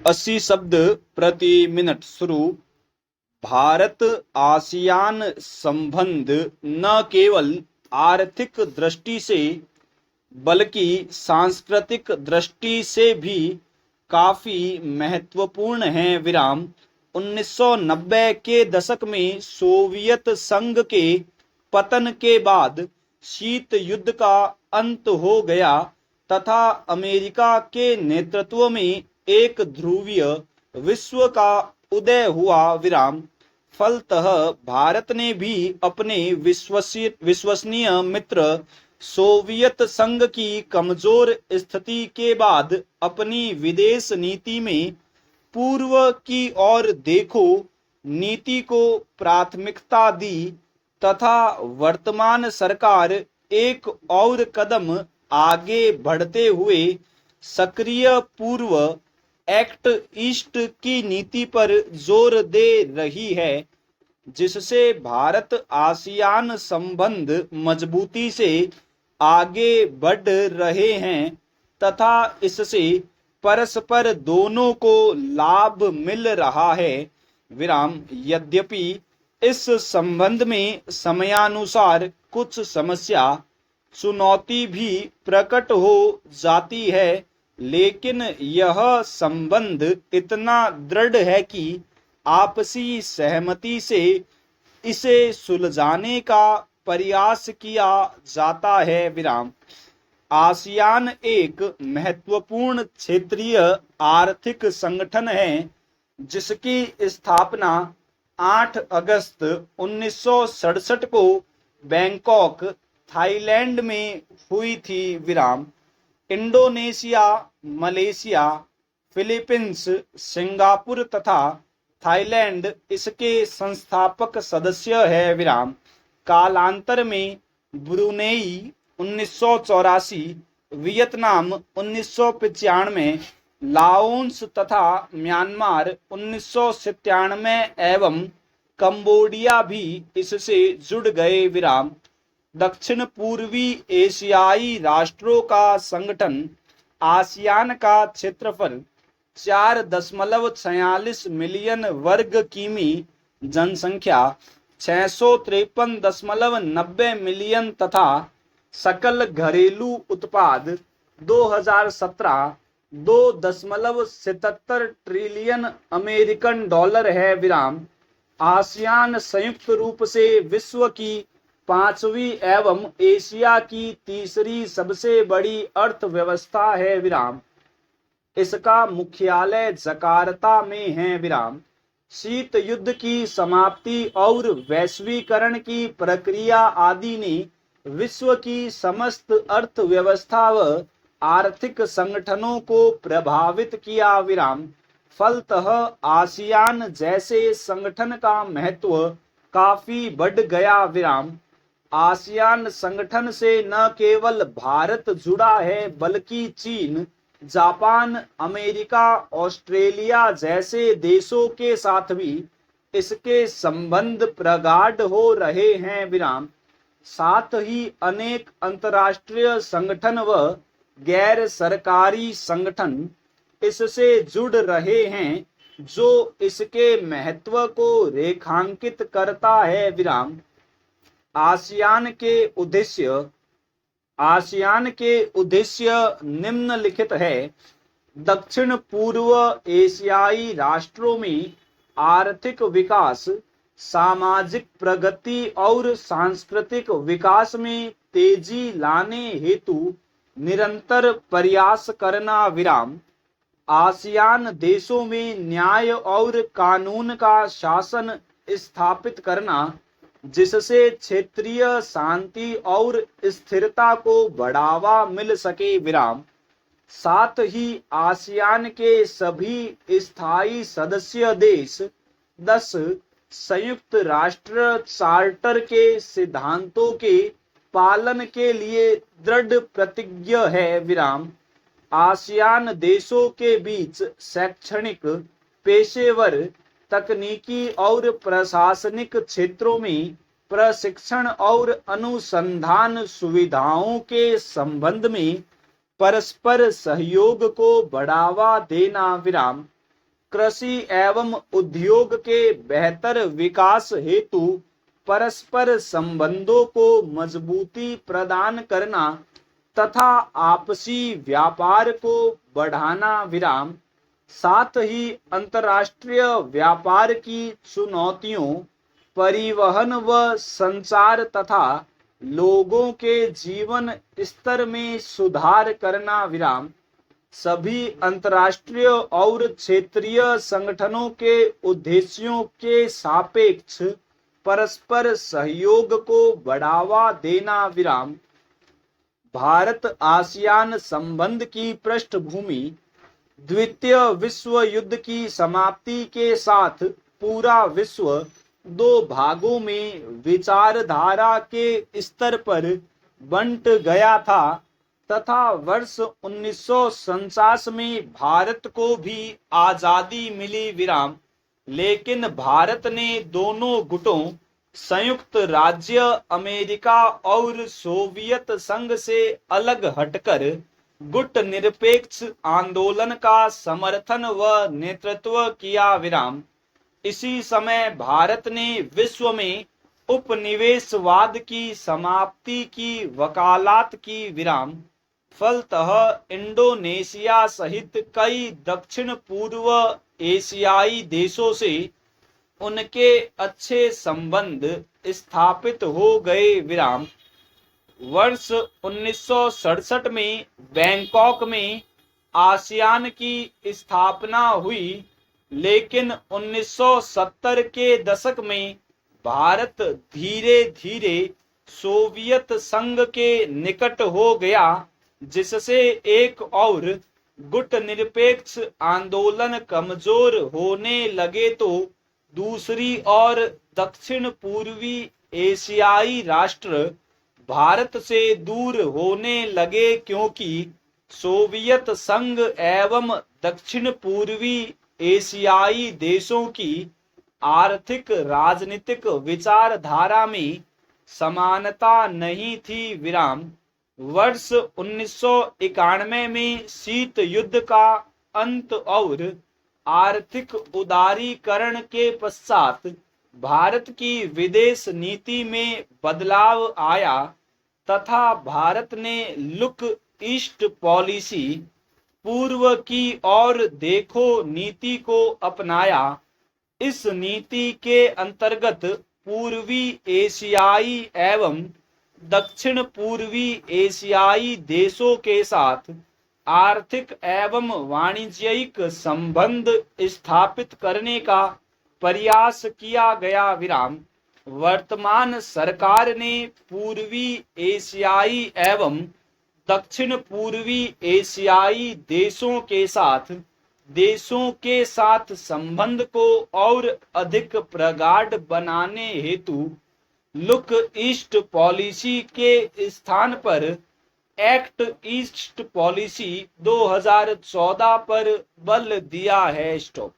80 शब्द प्रति मिनट शुरू। भारत आसियान संबंध न केवल आर्थिक दृष्टि से बल्कि सांस्कृतिक दृष्टि से भी काफी महत्वपूर्ण है। 1990 के दशक में सोवियत संघ के पतन के बाद शीत युद्ध का अंत हो गया तथा अमेरिका के नेतृत्व में एक ध्रुवीय विश्व का उदय हुआ। फलतः भारत ने भी अपने विश्वसनीय मित्र सोवियत संघ की कमजोर स्थिति के बाद अपनी विदेश नीति में पूर्व की ओर देखो नीति को प्राथमिकता दी तथा वर्तमान सरकार एक और कदम आगे बढ़ते हुए सक्रिय पूर्व एक्ट ईस्ट की नीति पर जोर दे रही है, जिससे भारत आसियान संबंध मजबूती से आगे बढ़ रहे हैं तथा इससे परस्पर दोनों को लाभ मिल रहा है। यद्यपि इस संबंध में समयानुसार कुछ समस्या चुनौती भी प्रकट हो जाती है, लेकिन यह संबंध इतना दृढ़ है कि आपसी सहमति से इसे सुलझाने का प्रयास किया जाता है। आसियान एक महत्वपूर्ण क्षेत्रीय आर्थिक संगठन है जिसकी स्थापना 8 अगस्त 1967 को बैंकॉक, थाईलैंड में हुई थी। इंडोनेशिया, मलेशिया, फिलीपींस, सिंगापुर तथा थाईलैंड इसके संस्थापक सदस्य है। कालांतर में ब्रुनेई 1984, वियतनाम 1995, लाओस तथा म्यांमार 1997 एवं कंबोडिया भी इससे जुड़ गए। दक्षिण पूर्वी एशियाई राष्ट्रों का संगठन आसियान का क्षेत्रफल 4.46 मिलियन वर्ग किमी, जनसंख्या 653.90 मिलियन तथा सकल घरेलू उत्पाद 2017 $2.77 ट्रिलियन अमेरिकन डॉलर है। आसियान संयुक्त रूप से विश्व की 5वीं एवं एशिया की तीसरी सबसे बड़ी अर्थव्यवस्था है। इसका मुख्यालय जकार्ता में है। शीत युद्ध की समाप्ति और वैश्वीकरण की प्रक्रिया आदि ने विश्व की समस्त अर्थव्यवस्था व आर्थिक संगठनों को प्रभावित किया। फलतः आसियान जैसे संगठन का महत्व काफी बढ़ गया। आसियान संगठन से न केवल भारत जुड़ा है बल्कि चीन, जापान, अमेरिका, ऑस्ट्रेलिया जैसे देशों के साथ भी इसके संबंध प्रगाढ़ हो रहे हैं। साथ ही अनेक अंतर्राष्ट्रीय संगठन व गैर सरकारी संगठन इससे जुड़ रहे हैं जो इसके महत्व को रेखांकित करता है। आसियान के उद्देश्य निम्नलिखित है। दक्षिण पूर्व एशियाई राष्ट्रों में आर्थिक विकास, सामाजिक प्रगति और सांस्कृतिक विकास में तेजी लाने हेतु निरंतर प्रयास करना। आसियान देशों में न्याय और कानून का शासन स्थापित करना, जिससे क्षेत्रीय शांति और स्थिरता को बढ़ावा मिल सके। साथ ही आसियान के सभी स्थायी सदस्य देश 10 संयुक्त राष्ट्र चार्टर के सिद्धांतों के पालन के लिए दृढ़ प्रतिज्ञ है। आसियान देशों के बीच शैक्षणिक, पेशेवर, तकनीकी और प्रशासनिक क्षेत्रों में प्रशिक्षण और अनुसंधान सुविधाओं के संबंध में परस्पर सहयोग को बढ़ावा देना। कृषि एवं उद्योग के बेहतर विकास हेतु परस्पर संबंधों को मजबूती प्रदान करना तथा आपसी व्यापार को बढ़ाना विराम। साथ ही अंतर्राष्ट्रीय व्यापार की चुनौतियों, परिवहन व संचार तथा लोगों के जीवन स्तर में सुधार करना विराम। सभी अंतर्राष्ट्रीय और क्षेत्रीय संगठनों के उद्देश्यों के सापेक्ष परस्पर सहयोग को बढ़ावा देना विराम। भारत आसियान संबंध की पृष्ठभूमि द्वितीय विश्व युद्ध की समाप्ति के साथ पूरा विश्व दो भागों में विचारधारा के स्तर पर बंट गया था तथा वर्ष 1949 में भारत को भी आजादी मिली विराम। लेकिन भारत ने दोनों गुटों संयुक्त राज्य अमेरिका और सोवियत संघ से अलग हटकर गुट निरपेक्ष आंदोलन का समर्थन व नेतृत्व किया विराम। इसी समय भारत ने विश्व में उपनिवेशवाद की समाप्ति की वकालत की विराम। फलतः इंडोनेशिया सहित कई दक्षिण पूर्व एशियाई देशों से उनके अच्छे संबंध स्थापित हो गए विराम। वर्ष 1967 में बैंकॉक में आसियान की स्थापना हुई, लेकिन 1970 के दशक में भारत धीरे धीरे सोवियत संघ के निकट हो गया, जिससे एक और गुट निरपेक्ष आंदोलन कमजोर होने लगे तो दूसरी ओर दक्षिण पूर्वी एशियाई राष्ट्र भारत से दूर होने लगे, क्योंकि सोवियत संघ एवं दक्षिण पूर्वी एशियाई देशों की आर्थिक राजनीतिक विचारधारा में समानता नहीं थी विराम। वर्ष 1991 में शीत युद्ध का अंत और आर्थिक उदारीकरण के पश्चात भारत की विदेश नीति में बदलाव आया तथा भारत ने लुक ईस्ट पॉलिसी, पूर्व की ओर देखो नीति को अपनाया। इस नीति के अंतर्गत पूर्वी एशियाई एवं दक्षिण पूर्वी एशियाई देशों के साथ आर्थिक एवं वाणिज्यिक संबंध स्थापित करने का प्रयास किया गया विराम। वर्तमान सरकार ने पूर्वी एशियाई एवं दक्षिण पूर्वी एशियाई देशों के साथ संबंध को और अधिक प्रगाढ़ बनाने हेतु लुक ईस्ट पॉलिसी के स्थान पर एक्ट ईस्ट पॉलिसी 2014 पर बल दिया है। स्टॉप।